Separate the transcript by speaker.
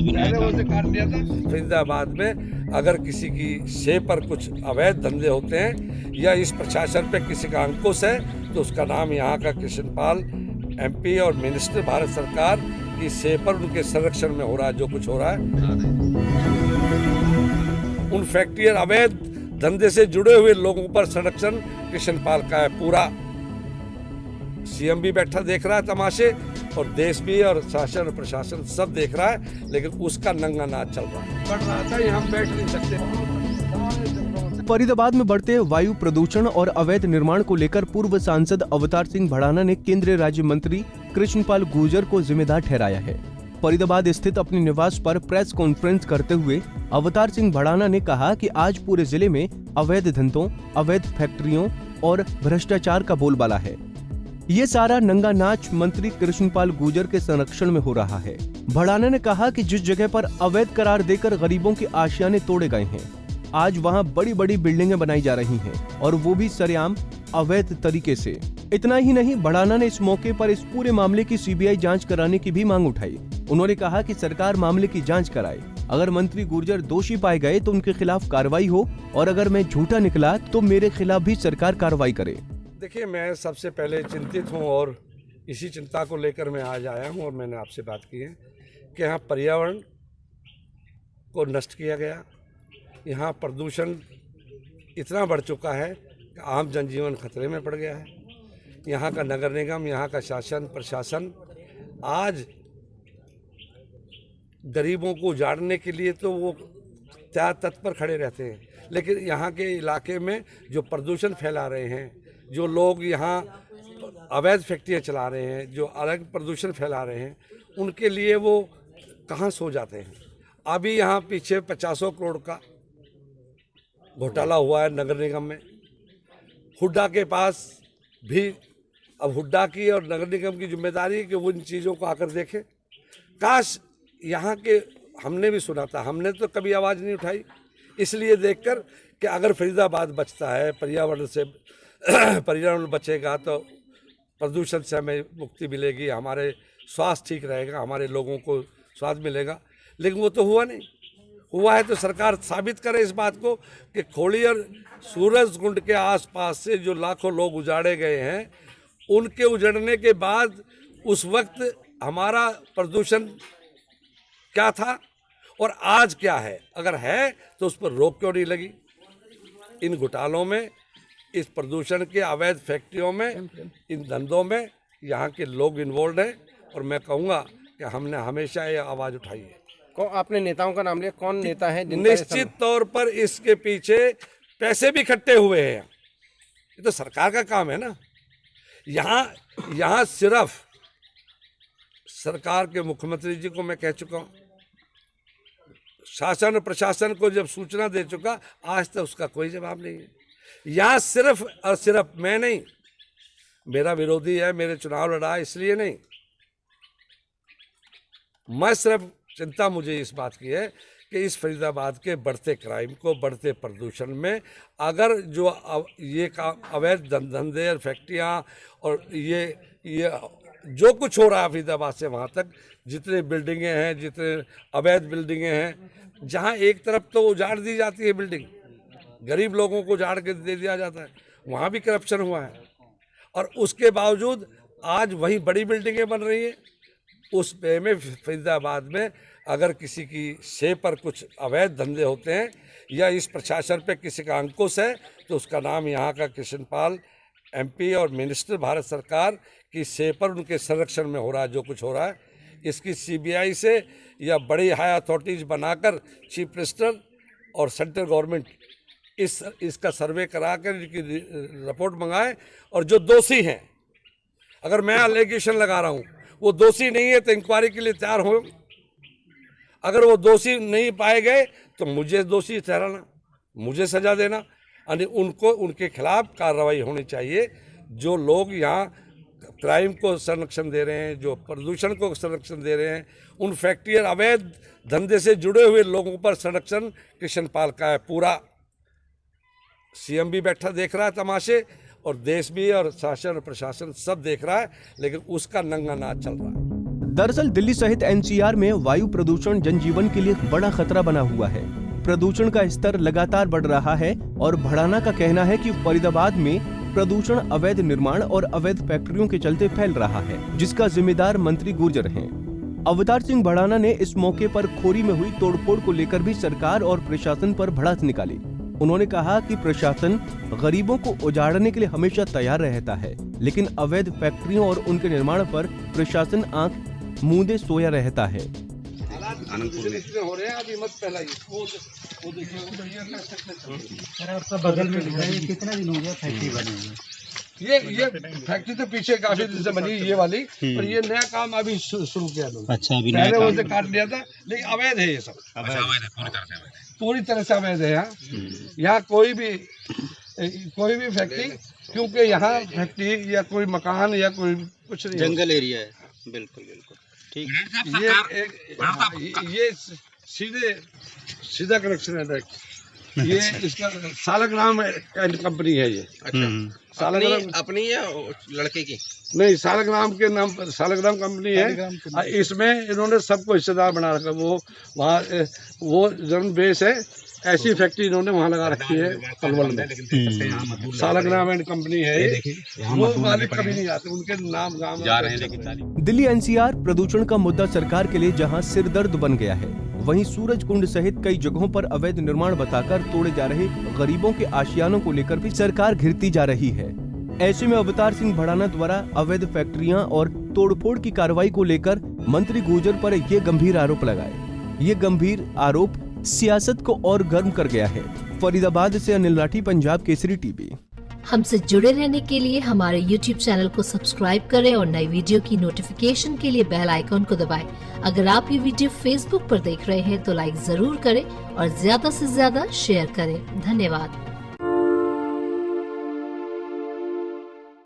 Speaker 1: मैंने उसे काट दिया था। फरीदाबाद में अगर किसी की शे पर कुछ अवैध धंधे होते हैं या इस प्रशासन पे किसी का अंकुश है तो उसका नाम यहाँ का कृष्णपाल MP और मिनिस्टर भारत सरकार की शे पर उनके संरक्षण में हो रहा है जो कुछ हो रहा है। उन फैक्ट्री और अवैध धंधे से जुड़े हुए लोगों पर संरक्षण कृष्णपाल का है पूरा। CM भी बैठा देख रहा है तमाशे और देश भी और शासन और प्रशासन सब देख रहा है, लेकिन उसका नंगा नाच चल रहा है। बढ़ रहा था, यहाँ बैठ नहीं सकते।
Speaker 2: फरीदाबाद में बढ़ते वायु प्रदूषण और अवैध निर्माण को लेकर पूर्व सांसद अवतार सिंह भड़ाना ने केंद्रीय राज्य मंत्री कृष्णपाल गुर्जर को जिम्मेदार ठहराया है। फरीदाबाद स्थित अपने निवास पर प्रेस कॉन्फ्रेंस करते हुए अवतार सिंह भड़ाना ने कहा कि आज पूरे जिले में अवैध धंधों, अवैध फैक्ट्रियों और भ्रष्टाचार का बोलबाला है। ये सारा नंगा नाच मंत्री कृष्णपाल गुर्जर के संरक्षण में हो रहा है। भड़ाना ने कहा कि जिस जगह पर अवैध करार देकर गरीबों के आशियाने तोड़े गए हैं, आज वहां बड़ी बड़ी बिल्डिंगें बनाई जा रही हैं और वो भी सरेआम अवैध तरीके से। इतना ही नहीं, भड़ाना ने इस मौके पर इस पूरे मामले की CBI जांच कराने की भी मांग उठाई। उन्होंने कहा कि सरकार मामले की जांच कराए। अगर मंत्री गुर्जर दोषी पाए गए तो उनके खिलाफ कार्रवाई हो और अगर मैं झूठा निकला तो मेरे खिलाफ भी सरकार कार्रवाई करे।
Speaker 1: देखिए, मैं सबसे पहले चिंतित हूँ और इसी चिंता को लेकर मैं आज आया हूँ और मैंने आपसे बात की है कि यहाँ पर्यावरण को नष्ट किया गया, यहाँ प्रदूषण इतना बढ़ चुका है कि आम जनजीवन खतरे में पड़ गया है। यहाँ का नगर निगम, यहाँ का शासन प्रशासन आज गरीबों को उजाड़ने के लिए तो वो क्या तत्पर खड़े रहते हैं, लेकिन यहाँ के इलाके में जो प्रदूषण फैला रहे हैं, जो लोग यहाँ अवैध फैक्ट्रियाँ चला रहे हैं, जो अलग प्रदूषण फैला रहे हैं, उनके लिए वो कहाँ सो जाते हैं। अभी यहाँ पीछे 50 करोड़ का घोटाला हुआ है नगर निगम में। हुड्डा के पास भी, अब हुड्डा की और नगर निगम की जिम्मेदारी है कि वो इन चीज़ों को आकर देखें। काश यहाँ के हमने भी सुना था, हमने तो कभी आवाज़ नहीं उठाई, इसलिए देखकर कि अगर फरीदाबाद बचता है, पर्यावरण बचेगा तो प्रदूषण से हमें मुक्ति मिलेगी, हमारे स्वास्थ्य ठीक रहेगा, हमारे लोगों को स्वाद मिलेगा। लेकिन वो तो हुआ नहीं। हुआ है तो सरकार साबित करे इस बात को कि खोड़ी और सूरजकुंड के आसपास से जो लाखों लोग उजाड़े गए हैं, उनके उजड़ने के बाद उस वक्त हमारा प्रदूषण क्या था और आज क्या है। अगर है तो उस पर रोक क्यों नहीं लगी। इन घोटालों में, इस प्रदूषण के अवैध फैक्ट्रियों में, इन धंधों में यहाँ के लोग इन्वॉल्व हैं और मैं कहूँगा कि हमने हमेशा ये आवाज़ उठाई है।
Speaker 3: आपने नेताओं का नाम लिया, कौन नेता है?
Speaker 1: निश्चित तौर पर इसके पीछे पैसे भी इकट्ठे हुए हैं। ये तो सरकार का काम है ना। यहाँ सिर्फ सरकार के मुख्यमंत्री जी को मैं कह चुका हूँ, शासन और प्रशासन को जब सूचना दे चुका, आज तक उसका कोई जवाब नहीं है। यहाँ सिर्फ और सिर्फ मैं नहीं, मेरा विरोधी है, मेरे चुनाव लड़ा इसलिए नहीं, मैं सिर्फ चिंता मुझे इस बात की है कि इस फरीदाबाद के बढ़ते क्राइम को, बढ़ते प्रदूषण में अगर जो ये अवैध धंधे और फैक्ट्रियाँ और ये जो कुछ हो रहा है फरीदाबाद से वहाँ तक, जितने बिल्डिंगें हैं, जितने अवैध बिल्डिंगें हैं, जहाँ एक तरफ तो उजाड़ दी जाती है बिल्डिंग, गरीब लोगों को उजाड़ के दे दिया जाता है, वहाँ भी करप्शन हुआ है। और उसके बावजूद आज वही बड़ी बिल्डिंगें बन रही हैं। उस पे में फरीदाबाद में अगर किसी की शे पर कुछ अवैध धंधे होते हैं या इस प्रशासन पे किसी का अंकुश है तो उसका नाम यहाँ का कृष्णपाल MP और मिनिस्टर भारत सरकार की शे पर उनके संरक्षण में हो रहा है जो कुछ हो रहा है। इसकी CBI से या बड़ी हाई अथॉरिटीज बनाकर चीफ मिनिस्टर और सेंट्रल गवर्नमेंट इसका सर्वे करा कर इनकी रिपोर्ट मंगाए और जो दोषी हैं, अगर मैं एलिगेशन लगा रहा हूँ वो दोषी नहीं है तो इंक्वायरी के लिए तैयार हो। अगर वो दोषी नहीं पाए गए तो मुझे दोषी ठहराना, मुझे सजा देना, यानी उनको उनके खिलाफ कार्रवाई होनी चाहिए। जो लोग यहाँ क्राइम को संरक्षण दे रहे हैं, जो प्रदूषण को संरक्षण दे रहे हैं, उन फैक्ट्री और अवैध धंधे से जुड़े हुए लोगों पर संरक्षण कृष्णपाल का है पूरा। CM भी बैठा देख रहा है तमाशे और देश भी और शासन और प्रशासन सब देख रहा है, लेकिन उसका नंगा नाच चल रहा है।
Speaker 2: दरअसल दिल्ली सहित एनसीआर में वायु प्रदूषण जनजीवन के लिए एक बड़ा खतरा बना हुआ है। प्रदूषण का स्तर लगातार बढ़ रहा है और भड़ाना का कहना है कि फरीदाबाद में प्रदूषण अवैध निर्माण और अवैध फैक्ट्रियों के चलते फैल रहा है, जिसका जिम्मेदार मंत्री गुर्जर हैं। अवतार सिंह भड़ाना ने इस मौके पर खोरी में हुई तोड़फोड़ को लेकर भी सरकार और प्रशासन पर भड़ास निकाली। उन्होंने कहा कि प्रशासन गरीबों को उजाड़ने के लिए हमेशा तैयार रहता है, लेकिन अवैध फैक्ट्रियों और उनके निर्माण पर प्रशासन आंख मूंदे सोया रहता है।
Speaker 1: हो रहे हैं अभी मत फैलाइए। वो
Speaker 4: आपका बगल में कितना दिन हो गया फैक्ट्री बनी हुई?
Speaker 1: ये फैक्ट्री तो पीछे काफी दिन से बनी ये वाली, पर ये नया काम अभी शुरू किया लोग।
Speaker 4: अच्छा, अभी
Speaker 1: पहले उसे काट लिया था, लेकिन अवैध है ये सब, पूरी तरह से अवैध है। यहाँ कोई भी फैक्ट्री, क्योंकि यहाँ फैक्ट्री या कोई मकान या कोई कुछ नहीं,
Speaker 4: जंगल एरिया है। बिल्कुल बिल्कुल ठीक।
Speaker 1: ये सीधा कनेक्शन है डायरेक्ट। ये इसका सालग्राम कंपनी है ये। सालग्राम
Speaker 3: अपनी या लड़के की?
Speaker 1: नहीं, सालग्राम के नाम पर सालग्राम कंपनी है। इसमें इन्होंने सबको हिस्सेदार बना रखा। वो वहाँ वो जन्म बेस है, ऐसी फैक्ट्री इन्होंने वहाँ लगा रखी है पलवल में। सालग्राम एंड कंपनी है, वो मालिक कभी नहीं आते, उनके नाम गांव
Speaker 4: जा रहे हैं। लेकिन
Speaker 2: दिल्ली एनसीआर प्रदूषण का मुद्दा सरकार के लिए जहां सिरदर्द बन गया है, वहीं सूरज कुंड सहित कई जगहों पर अवैध निर्माण बताकर तोड़े जा रहे गरीबों के आशियानों को लेकर भी सरकार घिरती जा रही है। ऐसे में अवतार सिंह भड़ाना द्वारा अवैध फैक्ट्रियां और तोड़फोड़ की कार्रवाई को लेकर मंत्री गुर्जर पर ये गंभीर आरोप लगाए। ये गंभीर आरोप सियासत को और गर्म कर गया है। फरीदाबाद से अनिल राठी, पंजाब केसरी टीवी।
Speaker 5: हमसे जुड़े रहने के लिए हमारे YouTube चैनल को सब्सक्राइब करें और नई वीडियो की नोटिफिकेशन के लिए बेल आइकॉन को दबाएं। अगर आप ये वीडियो Facebook पर देख रहे हैं तो लाइक जरूर करें और ज्यादा से ज्यादा शेयर करें। धन्यवाद।